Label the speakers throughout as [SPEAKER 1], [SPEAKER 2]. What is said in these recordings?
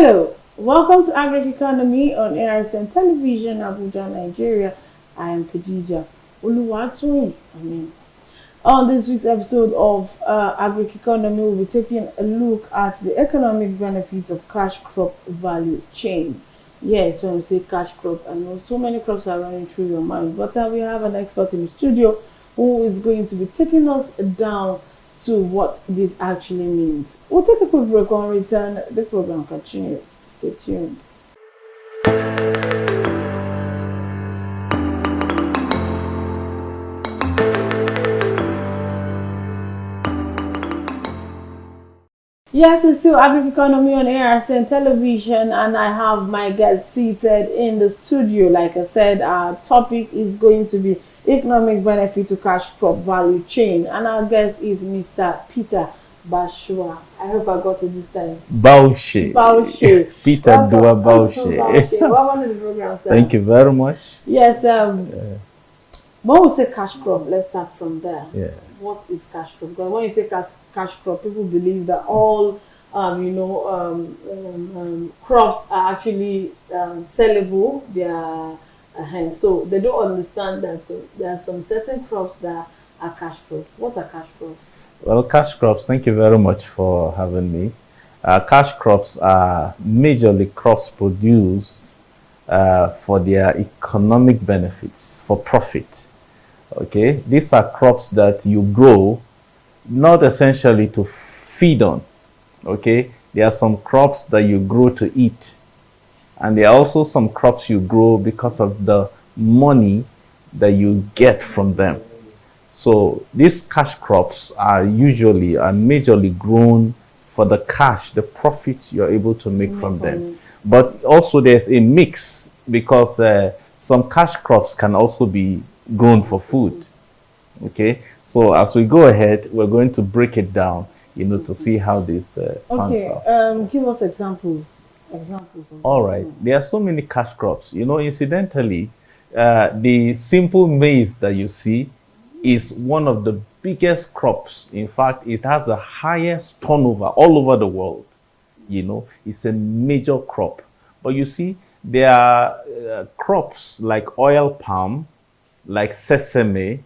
[SPEAKER 1] Hello, welcome to Agric Economy on ARSN Television, Abuja, Nigeria. I am Khadija Uluwatoyin. On this week's episode of Agric Economy, we'll be taking a look at the economic benefits of cash crop value chain. Yes, when we say cash crop, I know so many crops are running through your mind, but we have an expert in the studio who is going to be taking us down to what this actually means. We'll take a quick break. On return, the program continues. Stay tuned. Yes, it's still Agric Economy on ARSN Television, and I have my guest seated in the studio. Like I said, our topic is going to be economic benefit to cash crop value chain, and our guest is Mr. Peter Bashua. I hope I got it this time.
[SPEAKER 2] Baushe. Peter Dua Baushe.
[SPEAKER 1] Welcome to the program, sir.
[SPEAKER 2] Thank you very much.
[SPEAKER 1] Yes, when we say cash crop, let's start from there.
[SPEAKER 2] Yes.
[SPEAKER 1] What is cash crop? Because when you say cash crop, people believe that all crops are actually sellable. They are so they don't understand that. So there are some certain crops that are cash crops. What are cash crops?
[SPEAKER 2] Well, cash crops, thank you very much for having me. Cash crops are majorly crops produced for their economic benefits, for profit. Okay, these are crops that you grow not essentially to feed on. Okay, there are some crops that you grow to eat, and there are also some crops you grow because of the money that you get from them. So these cash crops are majorly grown for the cash, the profits you're able to make from them. But also there's a mix, because some cash crops can also be grown for food. Okay, so as we go ahead, we're going to break it down, to see how this pans out.
[SPEAKER 1] Give us examples.
[SPEAKER 2] All right, there are so many cash crops. Incidentally, the simple maize that you see is one of the biggest crops. In fact, it has the highest turnover all over the world. It's a major crop. But you see, there are crops like oil palm, like sesame,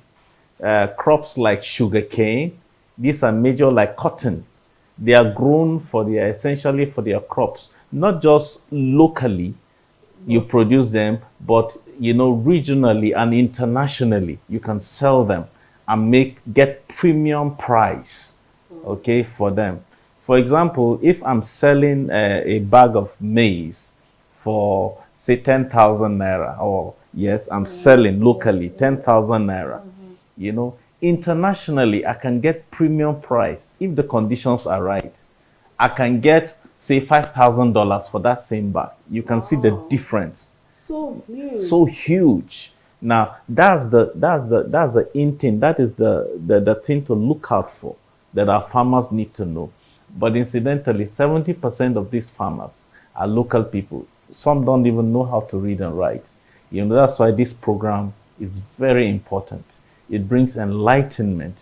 [SPEAKER 2] crops like sugarcane. These are major, like cotton. They are grown essentially for their crops, not just locally you produce them, but regionally and internationally you can sell them and get premium price, okay, for them. For example, if I'm selling a bag of maize for say 10,000 naira, or yes, I'm selling locally 10,000 naira, internationally I can get premium price if the conditions are right. I can get say $5,000 for that same bag. You can see the difference. So huge. Now that's the in thing. That is the thing to look out for, that our farmers need to know. But incidentally, 70% of these farmers are local people. Some don't even know how to read and write. That's why this program is very important. It brings enlightenment,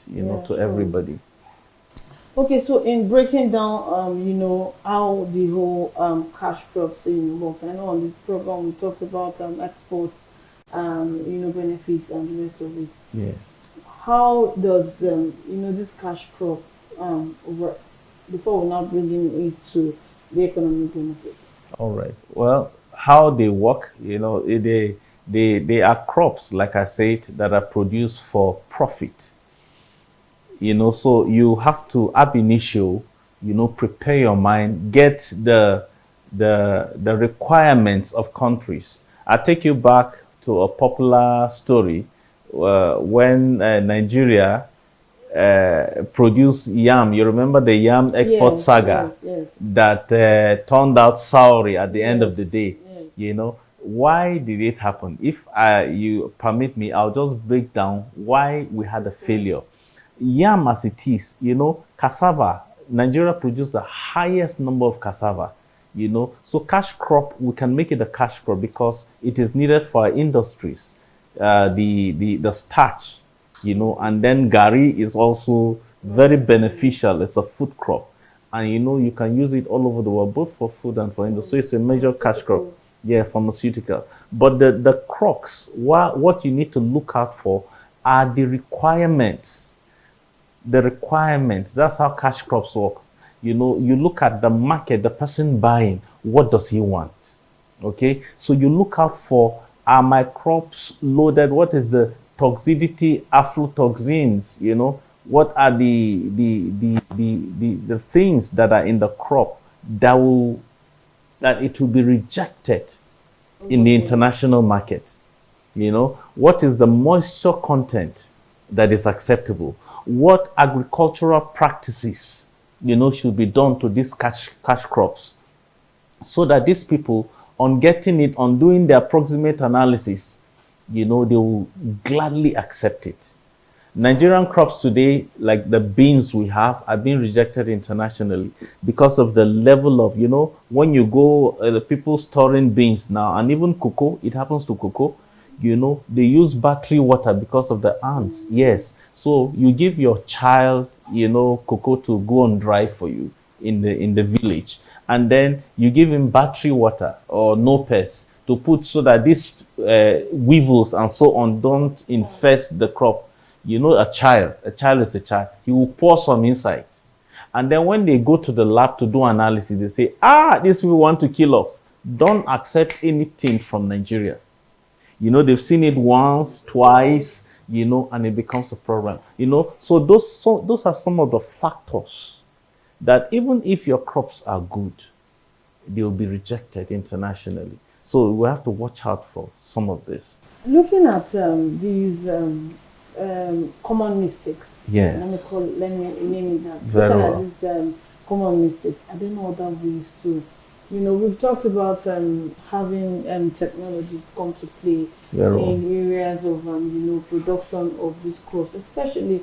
[SPEAKER 2] to everybody.
[SPEAKER 1] Okay, so in breaking down, how the whole cash crop thing works. I know on this program we talked about export, benefits and the rest of it.
[SPEAKER 2] Yes.
[SPEAKER 1] How does this cash crop works before we're now bringing it to the economic benefits?
[SPEAKER 2] All right. Well, how they work, they are crops, like I said, that are produced for profit. So you have to ab initio, prepare your mind, get the requirements of countries. I take you back to a popular story when Nigeria produced yam. You remember the yam export saga?
[SPEAKER 1] Yes.
[SPEAKER 2] That turned out sour at the end of the day. Yes. Why did it happen? If you permit me, I'll just break down why we had a failure. Yam as it is, cassava, Nigeria produced the highest number of cassava, so cash crop, we can make it a cash crop because it is needed for our industries, the starch, and then gari is also very beneficial. It's a food crop. and you can use it all over the world, both for food and for industry. So it's a major cash crop. Yeah, pharmaceutical. But the crux, what you need to look out for are the requirements. The requirements. That's how cash crops work. You look at the market, the person buying, what does he want? Okay, so you look out for, are my crops loaded? What is the toxicity, aflatoxins? What are the things that are in the crop that it will be rejected in the international market? What is the moisture content that is acceptable? What agricultural practices should be done to these cash crops, so that these people, on getting it, on doing their approximate analysis, they will gladly accept it. Nigerian crops today, like the beans we have, are being rejected internationally because of the level of, when you go, the people storing beans now, and even cocoa, it happens to cocoa, they use battery water because of the ants. Yes. So you give your child, cocoa to go on dry for you in the village, and then you give him battery water or no pest to put, so that these weevils and so on don't infest the crop. A child is a child. He will pour some inside. And then when they go to the lab to do analysis, they say, these people want to kill us. Don't accept anything from Nigeria. They've seen it once, twice, and it becomes a problem. So those are some of the factors that, even if your crops are good, they will be rejected internationally. So we have to watch out for some of this.
[SPEAKER 1] Looking at these common mistakes.
[SPEAKER 2] Yes.
[SPEAKER 1] Let me name it that.
[SPEAKER 2] Very well.
[SPEAKER 1] Looking at these common mistakes, I don't know other ways to. We've talked about having technologies come to play in areas of production of these crops, especially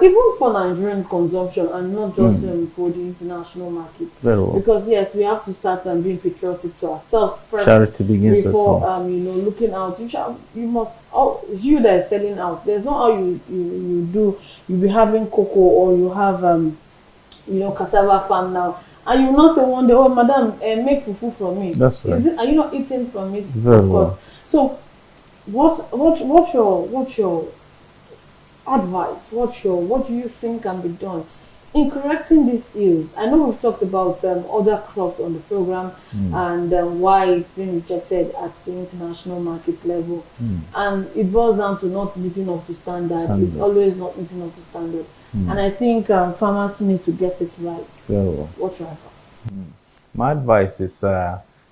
[SPEAKER 1] even for Nigerian consumption, and not just for the international market.
[SPEAKER 2] Very well.
[SPEAKER 1] Because yes, we have to start being patriotic to ourselves first.
[SPEAKER 2] Charity begins
[SPEAKER 1] before looking out. You must. You that are selling out. There's not how you do. You be having cocoa, or you have cassava farm now. And you will not say one day, oh, madam, make fufu from me.
[SPEAKER 2] That's right.
[SPEAKER 1] Are you not eating from it?
[SPEAKER 2] Very well.
[SPEAKER 1] So, what's your advice? What do you think can be done in correcting these ills? I know we've talked about other crops on the program and why it's been rejected at the international market level, and it boils down to not meeting up to standard. It's always not meeting up to standard. And I think farmers need to get it right.
[SPEAKER 2] Very well.
[SPEAKER 1] What's your advice?
[SPEAKER 2] My advice is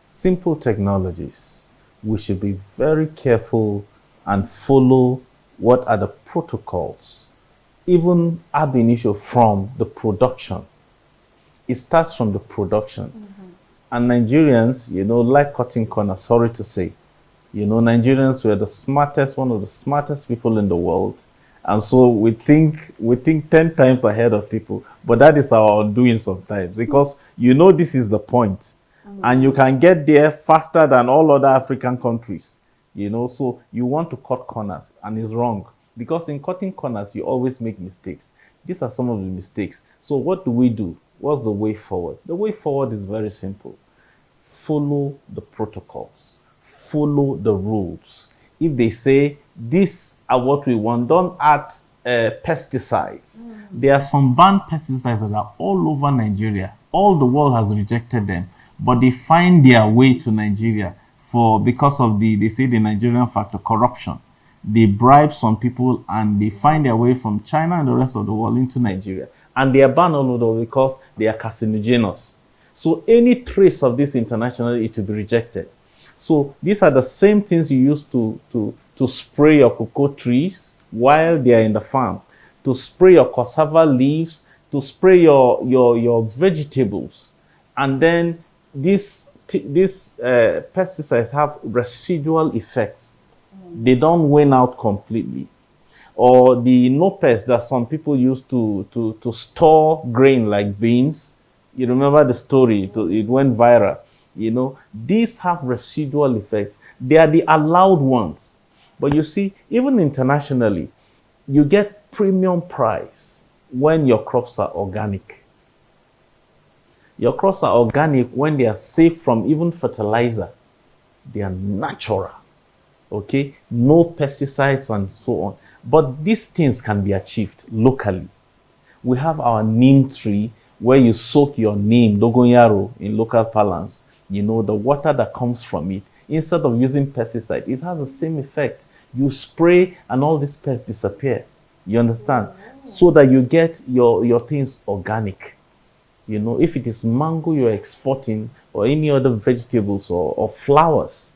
[SPEAKER 2] simple technologies. We should be very careful and follow what are the protocols, even ab initio, from the production. It starts from the production. And Nigerians, like cutting corners, sorry to say. Nigerians were one of the smartest people in the world. And so we think 10 times ahead of people. But that is our undoing sometimes, because this is the point. And you can get there faster than all other African countries. So you want to cut corners, and it's wrong. Because in cutting corners, you always make mistakes. These are some of the mistakes. So what do we do? What's the way forward? The way forward is very simple. Follow the protocols. Follow the rules. If they say, these are what we want, don't add pesticides. There are some banned pesticides that are all over Nigeria. All the world has rejected them, but they find their way to Nigeria because of they say the Nigerian factor, corruption. They bribe some people, and they find their way from China and the rest of the world into Nigeria. And they are banned all over because they are carcinogenous. So any trace of this internationally, it will be rejected. So these are the same things you use to spray your cocoa trees while they are in the farm, to spray your cassava leaves, to spray your vegetables. And then these pesticides have residual effects. They don't wane out completely. Or the no pest that some people use to store grain like beans. You remember the story, it went viral. These have residual effects. They are the allowed ones. But you see, even internationally, you get premium price when your crops are organic. Your crops are organic when they are safe from even fertilizer. They are natural. Okay, no pesticides and so on. But these things can be achieved locally. We have our neem tree where you soak your neem, dogonyaro in local parlance. You know, the water that comes from it, instead of using pesticide, it has the same effect. You spray and all these pests disappear. You understand? So that you get your things organic. You know, if it is mango you're exporting or any other vegetables or flowers,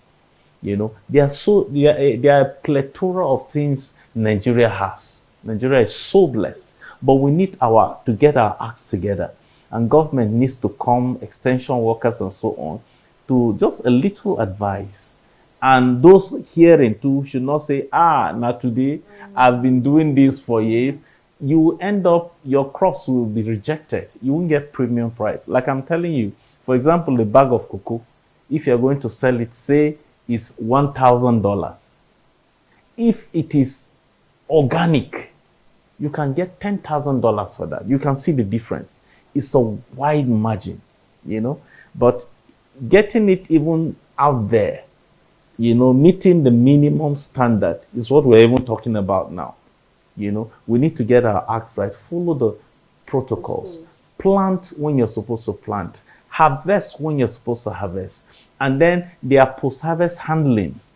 [SPEAKER 2] you know, there are a plethora of things Nigeria has. Nigeria is so blessed, but we need to get our acts together, and government needs to come, extension workers and so on, to just a little advice. And those hearing too should not say, now today I've been doing this for years. You will end up, your crops will be rejected. You won't get premium price. Like I'm telling you, for example, a bag of cocoa, if you're going to sell it, say is $1,000. If it is organic, you can get $10,000 for that. You can see the difference. It's a wide margin, you know. But getting it even out there, you know, meeting the minimum standard is what we're even talking about now. You know, we need to get our acts right, follow the protocols, plant when you're supposed to plant, harvest when you're supposed to harvest, and then there are post-harvest handlings.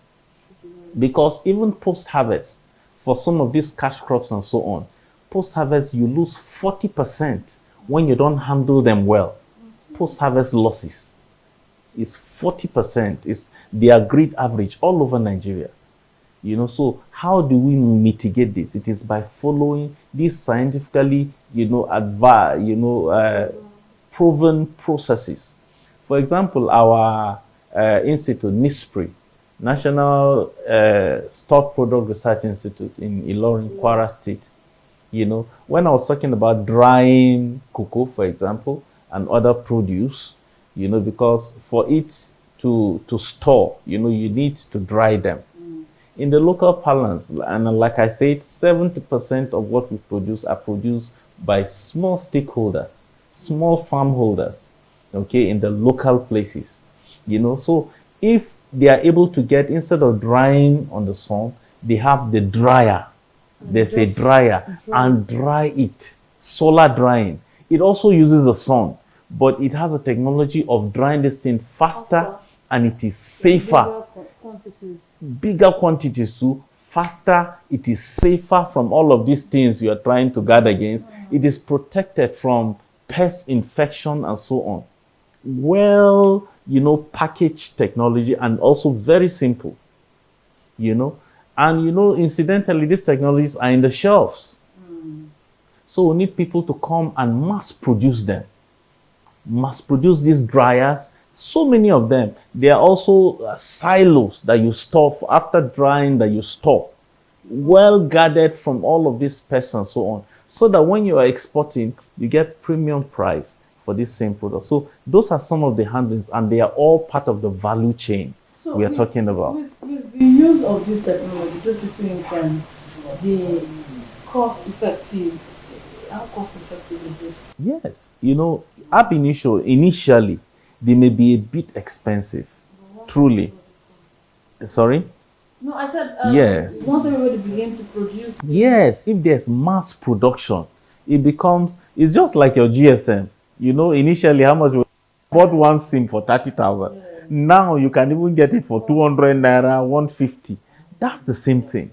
[SPEAKER 2] Because even post-harvest, for some of these cash crops and so on, post-harvest you lose 40% when you don't handle them well. Post-harvest losses is 40%. Is the agreed average all over Nigeria. You know, so how do we mitigate this? It is by following these scientifically, proven processes. For example, our institute, NISPRI, National Stock Product Research Institute in Ilorin, Kwara State. You know, when I was talking about drying cocoa, for example, and other produce, you know, because for it to store, you know, you need to dry them. In the local parlance, and like I said, 70% of what we produce are produced by small stakeholders, small farm holders, okay, in the local places. You know, so if they are able to get, instead of drying on the sun, they have the dryer. There's a dryer and dry it. Solar drying. It also uses the sun, but it has a technology of drying this thing faster and it is safer. Bigger quantities too, faster, it is safer from all of these things you are trying to guard against. It is protected from pest infection and so on. Well, you know, packaged technology, and also very simple, you know. And you know, incidentally, these technologies are in the shelves. So we need people to come and mass produce them. Mass produce these dryers. So many of them. There are also silos that you store after drying, that you store, well guarded from all of these pests and so on, so that when you are exporting, you get premium price for this same product. So those are some of the handlings, and they are all part of the value chain we are talking about.
[SPEAKER 1] With the use of this technology, just to think, the cost effective. How cost effective is it?
[SPEAKER 2] Yes, you know, initially they may be a bit expensive, truly. Sorry?
[SPEAKER 1] No, I said,
[SPEAKER 2] yes.
[SPEAKER 1] Once everybody begin to produce.
[SPEAKER 2] Yes, if there's mass production, it's just like your GSM. You know, initially, how much you bought one SIM for 30,000. Yeah. Now you can even get it for 200 naira, 150. That's the same thing.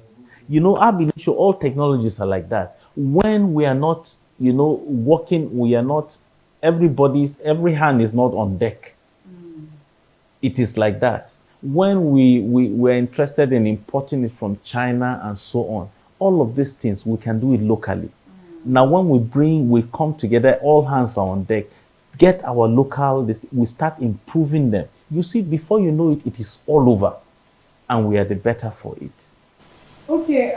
[SPEAKER 2] You know, all technologies are like that. When we are not, you know, working, we are not, every hand is not on deck. It is like that. When we were interested in importing it from China and so on, all of these things, we can do it locally. Now, when we come together, all hands are on deck, get our local, we start improving them. You see, before you know it, it is all over, and we are the better for it.
[SPEAKER 1] Okay,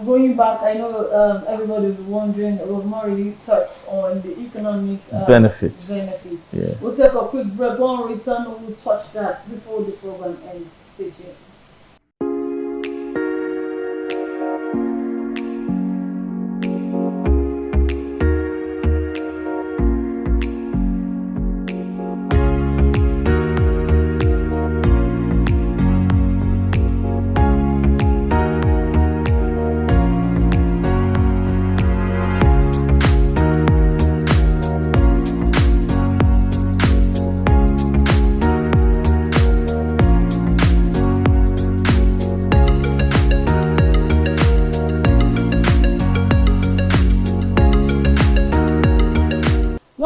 [SPEAKER 1] going back, I know everybody will be wondering, we've not really touched on the economic
[SPEAKER 2] benefits.
[SPEAKER 1] Yes. We'll take a quick break. When we return, we'll touch that before the program ends. Stay tuned.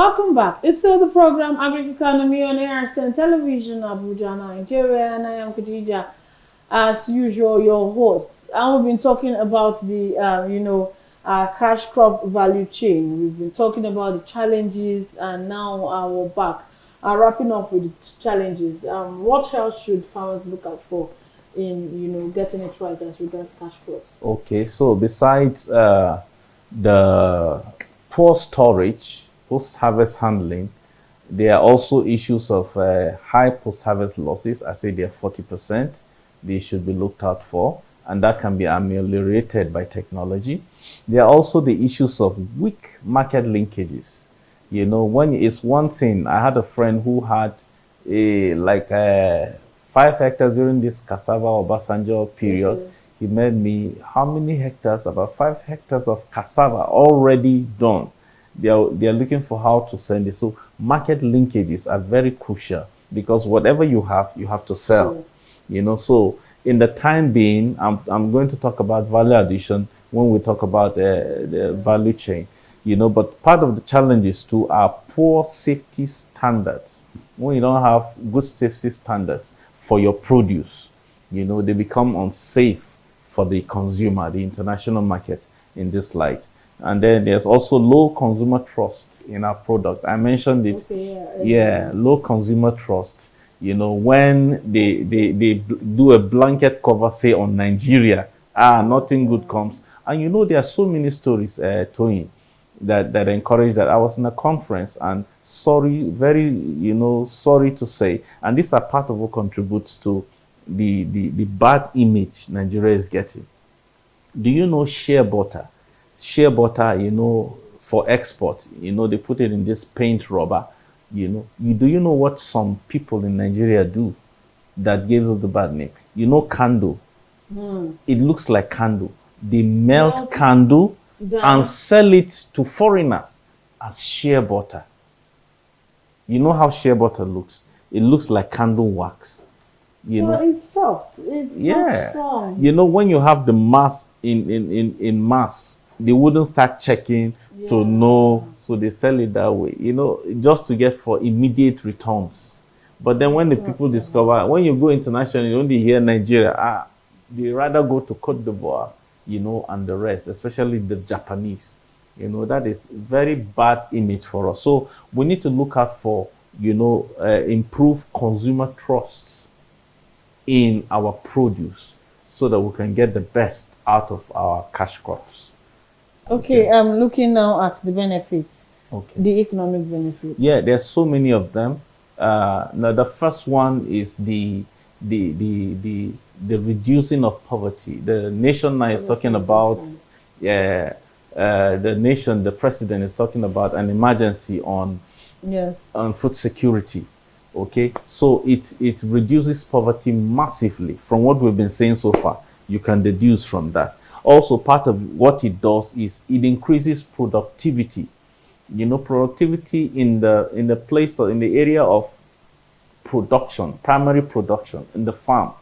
[SPEAKER 1] Welcome back. It's still the program Agric Economy on ARSN Television, Abuja, Nigeria, and I am Khadija, as usual, your host. And we've been talking about the, cash crop value chain. We've been talking about the challenges, and now we're back, wrapping up with the challenges. What else should farmers look out for in, getting it right as regards cash crops?
[SPEAKER 2] Okay, so besides the poor storage, post-harvest handling, there are also issues of high post-harvest losses. I say they're 40%. They should be looked out for, and that can be ameliorated by technology. There are also the issues of weak market linkages. When it's one thing, I had a friend who had 5 hectares during this cassava or Obasanjo period.
[SPEAKER 1] Mhm.
[SPEAKER 2] He made me how many hectares? About 5 hectares of cassava already done. They are looking for how to send it. So market linkages are very crucial because whatever you have to sell.
[SPEAKER 1] Sure.
[SPEAKER 2] So in the time being, I'm going to talk about value addition when we talk about the value chain. But part of the challenges too are poor safety standards. When you don't have good safety standards for your produce, they become unsafe for the consumer, the international market in this light. And then there's also low consumer trust in our product. I mentioned it.
[SPEAKER 1] Okay,
[SPEAKER 2] Yeah, low consumer trust. When they do a blanket cover, say on Nigeria, nothing good comes. And there are so many stories, Tony, that encourage that. I was in a conference and sorry, very, sorry to say, and these are part of what contributes to the bad image Nigeria is getting. Do you know shea butter? Shea butter, for export, they put it in this paint rubber. Do you know what some people in Nigeria do that gives us the bad name? Candle. It looks like candle. They melt candle and sell it to foreigners as shea butter. You know how shea butter looks? It looks like candle wax.
[SPEAKER 1] Well, it's soft. It's not strong.
[SPEAKER 2] When you have the mass in mass, they wouldn't start checking to know, so they sell it that way. Just to get for immediate returns. But then when the people discover, when you go international, you only hear Nigeria. They rather go to Cote d'Ivoire, and the rest, especially the Japanese. That is very bad image for us. So we need to look out for, improve consumer trusts in our produce so that we can get the best out of our cash crops.
[SPEAKER 1] Okay, I'm looking now at the benefits.
[SPEAKER 2] Okay.
[SPEAKER 1] The economic benefits.
[SPEAKER 2] Yeah, there's so many of them. Now the first one is the reducing of poverty. The nation now is talking about, the president is talking about an emergency on food security. Okay, so it reduces poverty massively from what we've been saying so far. You can deduce from that. Also, part of what it does is it increases productivity. Productivity in the place or in the area of production, primary production in the farm.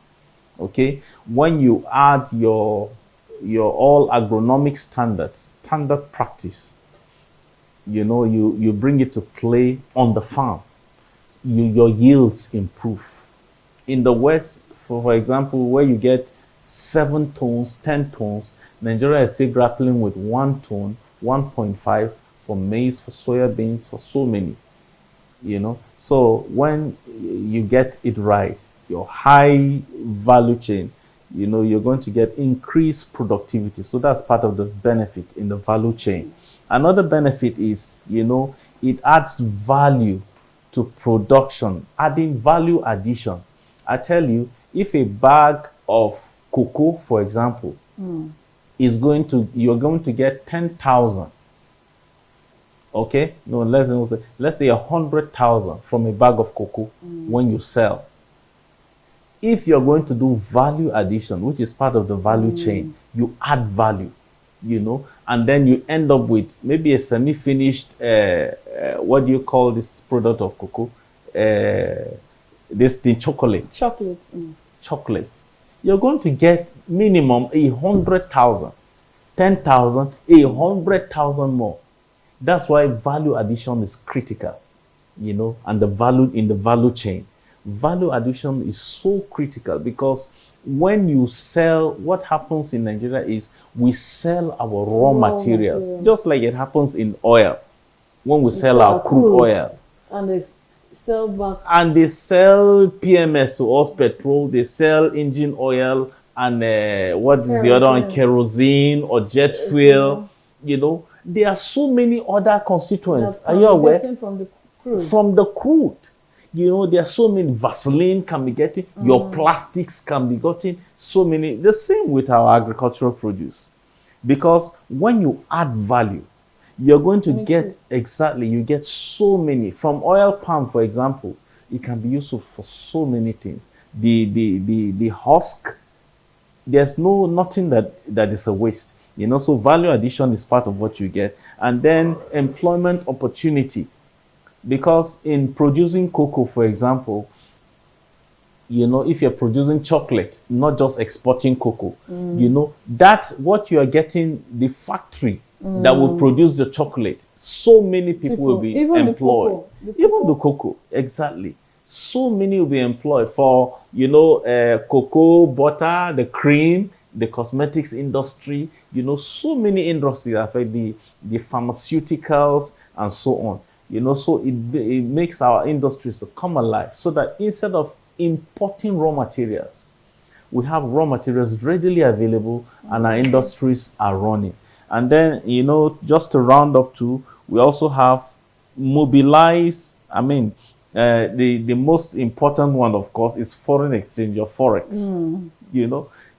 [SPEAKER 2] Okay, when you add your all agronomic standard practice, you bring it to play on the farm. Your yields improve. In the West, for example, where you get 7 tons, 10 tons, Nigeria is still grappling with 1 ton, 1.5 for maize, for soya beans, for so many. So when you get it right, your high value chain, you're going to get increased productivity. So that's part of the benefit in the value chain. Another benefit is, it adds value to production, adding value addition. I tell you, if a bag of cocoa, for example, you're going to get 10,000. Okay, no, let's say 100,000 from a bag of cocoa when you sell. If you're going to do value addition, which is part of the value chain, you add value, and then you end up with maybe a semi-finished, what do you call this product of cocoa? The chocolate. Chocolate. You're going to get minimum 100,000, 10,000, 100,000 more. That's why value addition is critical, and the value in the value chain. Value addition is so critical because when you sell, what happens in Nigeria is we sell our raw materials, just like it happens in oil. When we sell our crude oil,
[SPEAKER 1] and they sell back,
[SPEAKER 2] and they sell PMS to us, petrol, they sell engine oil, and what is the other one, kerosene or jet fuel. There are so many other constituents. Are you aware?
[SPEAKER 1] From the crude.
[SPEAKER 2] From the crude. There are so many. Vaseline can be getting, your plastics can be getting, so many. The same with our agricultural produce. Because when you add value, you're going to get you get so many. From oil palm, for example, it can be useful for so many things. The husk, there's nothing that is a waste. So value addition is part of what you get. And then employment opportunity. Because in producing cocoa, for example, if you're producing chocolate, not just exporting cocoa, that's what you are getting, the factory that will produce the chocolate. So many people will be employed. Even the cocoa, exactly. So many will be employed for, cocoa, butter, the cream, the cosmetics industry, so many industries affect the pharmaceuticals and so on. So it makes our industries to come alive, so that instead of importing raw materials, we have raw materials readily available and our industries are running. And then, just to round up too, we also have mobilize. The most important one, of course, is foreign exchange or forex.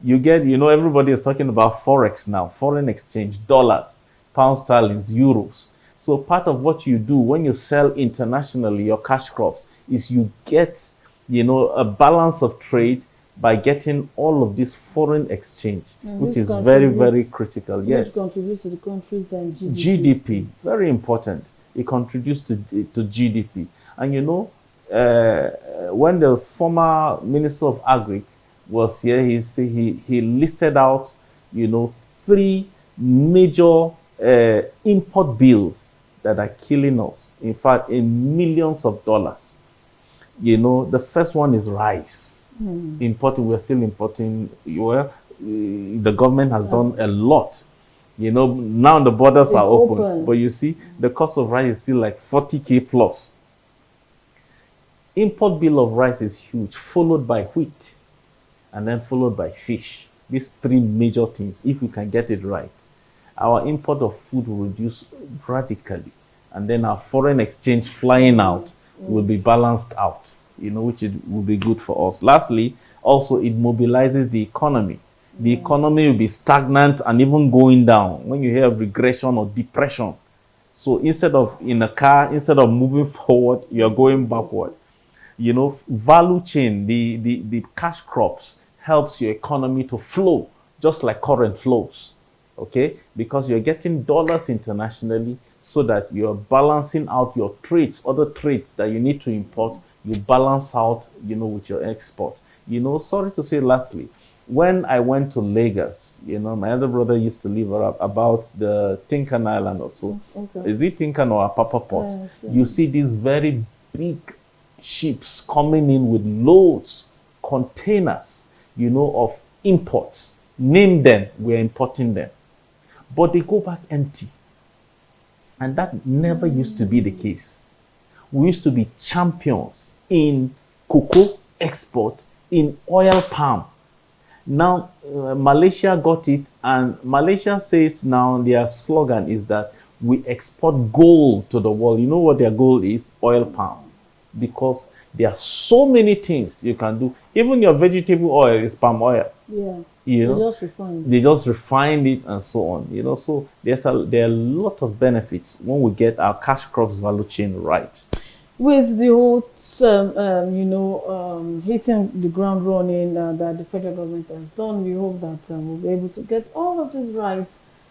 [SPEAKER 2] Everybody is talking about forex now, foreign exchange, dollars, pound sterling, euros. So part of what you do when you sell internationally your cash crops is you get, a balance of trade by getting all of this foreign exchange, which is very, very critical. Yes.
[SPEAKER 1] Which contributes to the country's GDP.
[SPEAKER 2] GDP, very important. It contributes to GDP. And when the former Minister of Agric was here, he listed out, 3 major import bills that are killing us, in fact, in millions of dollars. The first one is rice. We're still importing. The government has done a lot. Now the borders are open. But you see, the cost of rice is still like 40K plus. Import bill of rice is huge, followed by wheat, and then followed by fish. These 3 major things, if we can get it right, our import of food will reduce radically, and then our foreign exchange flying out will be balanced out, which will be good for us. Lastly, also it mobilizes the economy. The economy will be stagnant and even going down when you hear of regression or depression. So instead of moving forward, you're going backward. Value chain, the cash crops helps your economy to flow just like current flows. Okay, because you're getting dollars internationally, so that you're balancing out your trades, other trades that you need to import, you balance out, with your export. Sorry to say, lastly, when I went to Lagos, my other brother used to live about the Tinkan Island or so. Okay. Is it Tinkan or Apapa Port? Yes. You see these very big ships coming in with loads, containers, of imports. Name them, we're importing them. But they go back empty. And that never used to be the case. We used to be champions in cocoa export, in oil palm. Now, Malaysia got it, and Malaysia says now their slogan is that we export gold to the world. You know what their goal is? Oil palm. Because there are so many things you can do. Even your vegetable oil is palm oil.
[SPEAKER 1] Yeah.
[SPEAKER 2] They just refined it and so on. So there are a lot of benefits when we get our cash crops value chain right.
[SPEAKER 1] With the whole hitting the ground running that the federal government has done, we hope that we'll be able to get all of this right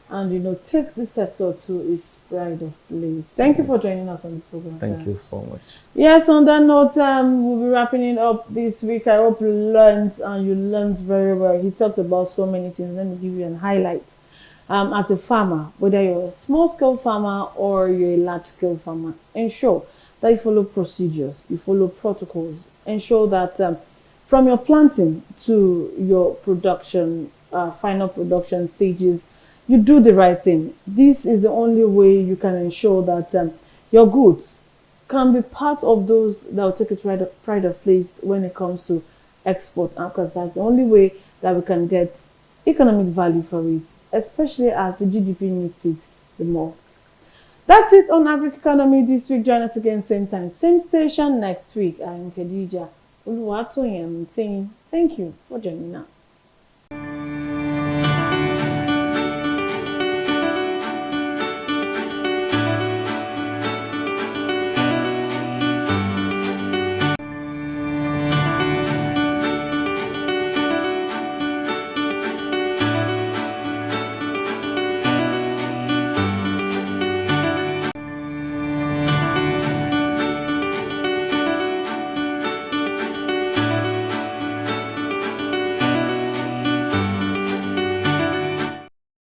[SPEAKER 1] and take the sector to its pride of place. Thank you for joining us on the program.
[SPEAKER 2] Thank you so much.
[SPEAKER 1] Yes, on that note, we'll be wrapping it up this week. I hope you learned, and you learned very well. He talked about so many things. Let me give you a highlight. as a farmer, whether you're a small-scale farmer or you're a large-scale farmer, ensure that you follow procedures, you follow protocols, ensure that from your planting to your production, final production stages, you do the right thing. This is the only way you can ensure that your goods can be part of those that will take its pride of place when it comes to export, because that's the only way that we can get economic value for it, especially as the GDP needs it the more. That's it on Agric Economy this week. Join us again, same time, same station next week. I'm Khadija Uluwatoyem saying thank you for joining us.